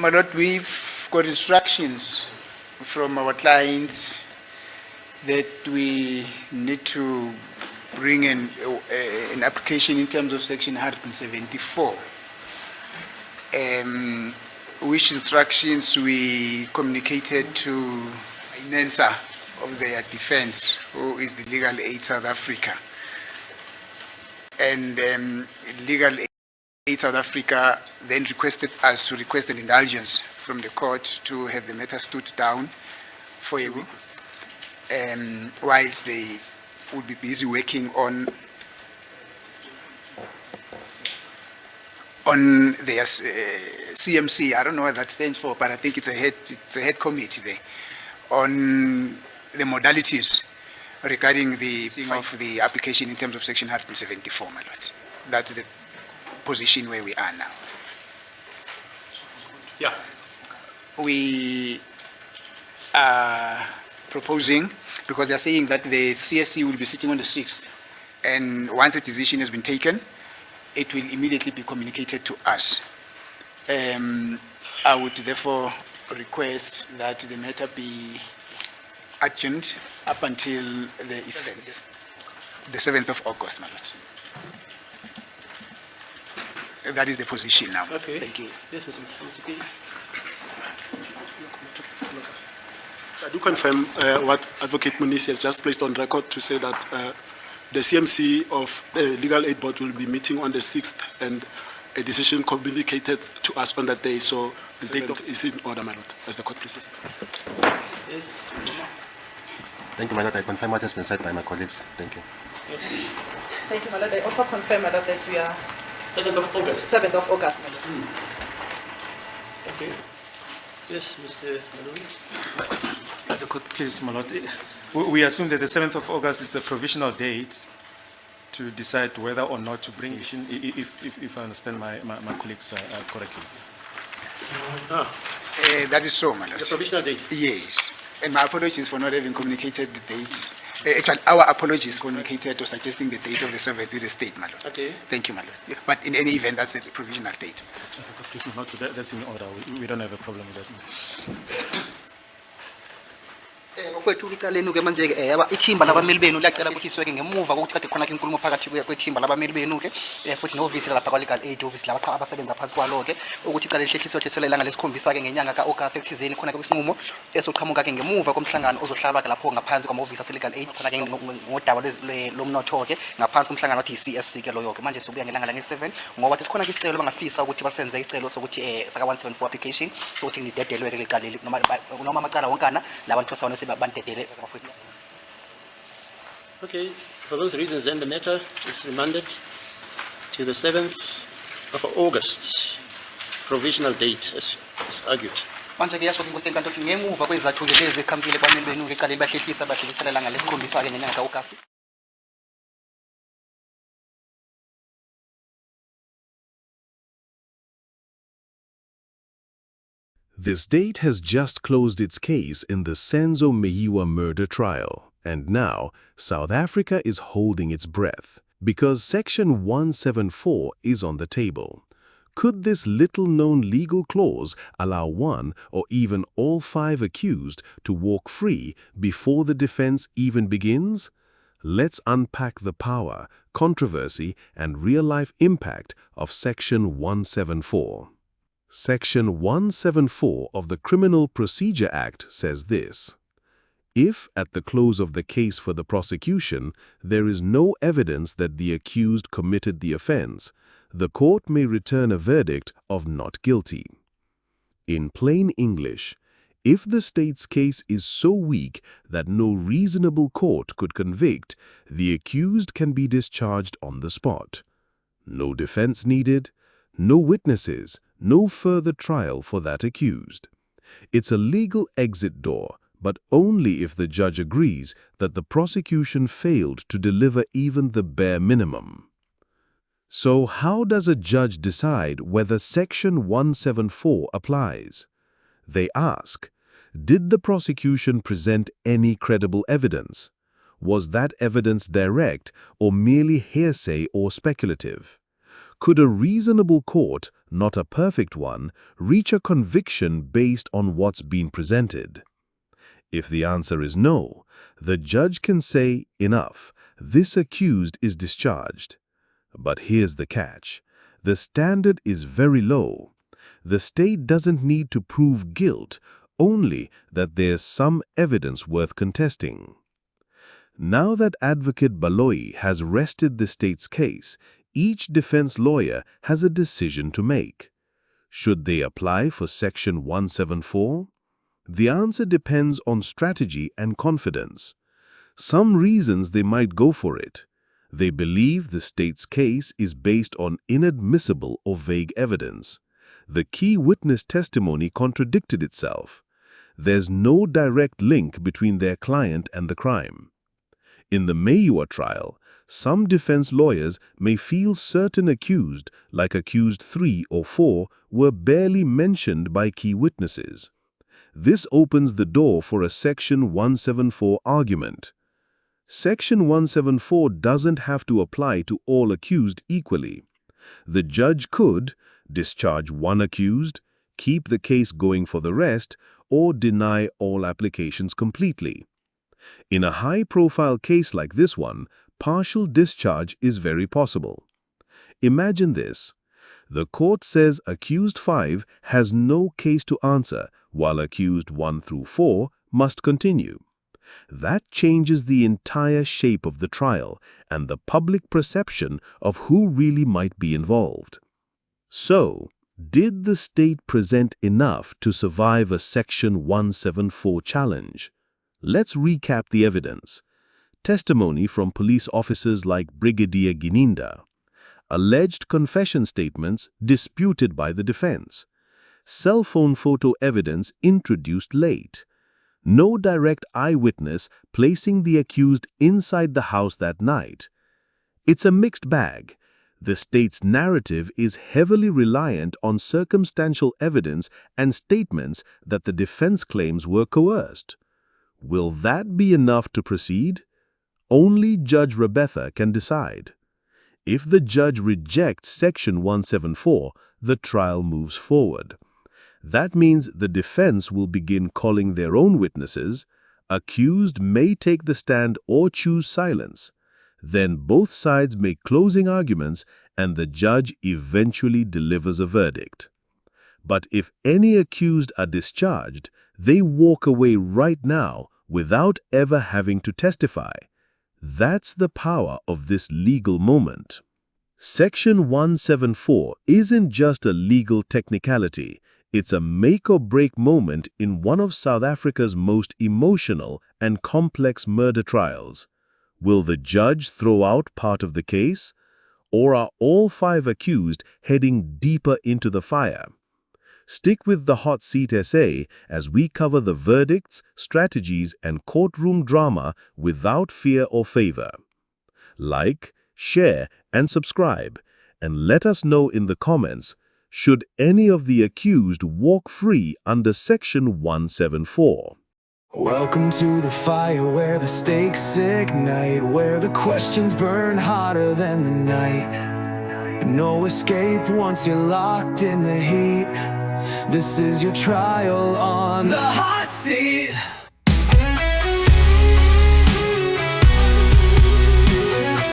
My lord, we've got instructions from our clients that we need to bring an application in terms of section 174, which instructions we communicated to Nansa of their defense, who is the Legal Aid South Africa. And Legal Aid South Africa then requested us to request an indulgence from the court to have the matter stood down for a week, whilst they would be busy working on their CMC. I don't know what that stands for, but I think it's a head committee there on the modalities regarding the application in terms of section 174, my lord. That's the position where we are now. Yeah. We are proposing, because they're saying that the CSC will be sitting on the 6th, and once a decision has been taken, it will immediately be communicated to us. I would therefore request that the matter be adjourned up until the 7th of August, my lord. That is the position now. Okay. Thank you. Yes, Mr. K. I do confirm what Advocate Mnisi has just placed on record to say that the CMC of the Legal Aid Board will be meeting on the 6th, and a decision communicated to us on that day. So the date is in order, my lord, as the court pleases. Yes. Thank you, my lord. I confirm what has been said by my colleagues. Thank you. Yes. Thank you, my lord. I also confirm, my lord, that we are 7th of August. 7th of August, my lord. Okay. Yes, Mr. Baloyi. As a court, please, my lord. We assume that the 7th of August is a provisional date to decide whether or not to bring it in, if I understand my colleagues correctly. That is so, my lord. The provisional date? Yes. And my apologies for not having communicated the date. Actually, our apologies communicated to suggesting the date of the 7th with the state, my lord. Okay. Thank you, my lord. Yeah. But in any event, that's a provisional date. As a court, please, my lord, that's in order. We don't have a problem with that. Kwethu icaleni ke manje ke yaba ithimba labameli benu liyacela ukuthi isweke ngemuva kokuthi kade khona ke inkulumo phakathi kwethimba labameli benu ke futhi novisi lapha kwa legal aid office laba abasebenza phansi kwalo ke ukuthi icala lihlehlisiwe hleselwe ilanga lesikhombisa ke ngenyanga kaAugust ekuthizeni khona ke kwisinqumo esoqhamuka ke ngemuva komhlangano ozohlalwa ke lapho ngaphansi kwamahhovisi ase-legal aid khona ke ngodaba lomnotho ke ngaphansi komhlangano othi CSC ke loyo ke manje sobuya ngelanga lange-7 ngobathi sikhona ke isicelo bangafisa ukuthi basenze isicelo sokuthi saka 174 application sokuthi nidedelwe ke licala noma amacala wonkana labantu basawona sebandedele. Okay. For those reasons, then the matter is remanded to the 7th of August, provisional date, as argued. Manje ke yasho inkosi enkantolo ukuthi ngemuva kwezathu ke lezi ekhambile kwameli benu ke icala bahlehlisa bahlelisela ilanga lesikhombisa ke ngenyanga kaAugust. The state has just closed its case in the Senzo Meyiwa murder trial, and now South Africa is holding its breath because Section 174 is on the table. Could this little-known legal clause allow one or even all 5 accused to walk free before the defense even begins? Let's unpack the power, controversy, and real-life impact of Section 174. Section 174 of the Criminal Procedure Act says this: if, at the close of the case for the prosecution, there is no evidence that the accused committed the offense, the court may return a verdict of not guilty. In plain English, if the state's case is so weak that no reasonable court could convict, the accused can be discharged on the spot. No defense needed, no witnesses, no further trial for that accused. It's a legal exit door, but only if the judge agrees that the prosecution failed to deliver even the bare minimum. So how does a judge decide whether Section 174 applies? They ask, did the prosecution present any credible evidence? Was that evidence direct or merely hearsay or speculative? Could a reasonable court, not a perfect one, reach a conviction based on what's been presented? If the answer is no, the judge can say, enough, this accused is discharged. But here's the catch. The standard is very low. The state doesn't need to prove guilt, only that there's some evidence worth contesting. Now that Advocate Baloyi has rested the state's case, each defense lawyer has a decision to make. Should they apply for Section 174? The answer depends on strategy and confidence. Some reasons they might go for it. They believe the state's case is based on inadmissible or vague evidence. The key witness testimony contradicted itself. There's no direct link between their client and the crime. In the Meyiwa trial, some defense lawyers may feel certain accused, like accused 3 or 4, were barely mentioned by key witnesses. This opens the door for a Section 174 argument. Section 174 doesn't have to apply to all accused equally. The judge could discharge one accused, keep the case going for the rest, or deny all applications completely. In a high-profile case like this one, partial discharge is very possible. Imagine this. The court says accused 5 has no case to answer, while accused 1 through 4 must continue. That changes the entire shape of the trial and the public perception of who really might be involved. So, did the state present enough to survive a Section 174 challenge? Let's recap the evidence. Testimony from police officers like Brigadier Gininda. Alleged confession statements disputed by the defense. Cell phone photo evidence introduced late. No direct eyewitness placing the accused inside the house that night. It's a mixed bag. The state's narrative is heavily reliant on circumstantial evidence and statements that the defense claims were coerced. Will that be enough to proceed? Only Judge Rebetha can decide. If the judge rejects Section 174, the trial moves forward. That means the defense will begin calling their own witnesses. Accused may take the stand or choose silence. Then both sides make closing arguments and the judge eventually delivers a verdict. But if any accused are discharged, they walk away right now without ever having to testify. That's the power of this legal moment. Section 174 isn't just a legal technicality. It's a make-or-break moment in one of South Africa's most emotional and complex murder trials. Will the judge throw out part of the case? Or are all 5 accused heading deeper into the fire? Stick with the Hot Seat SA as we cover the verdicts, strategies, and courtroom drama without fear or favor. Like, share, and subscribe, and let us know in the comments, should any of the accused walk free under Section 174? Welcome to the fire where the stakes ignite, where the questions burn hotter than the night. No escape once you're locked in the heat. This is your trial on the hot seat.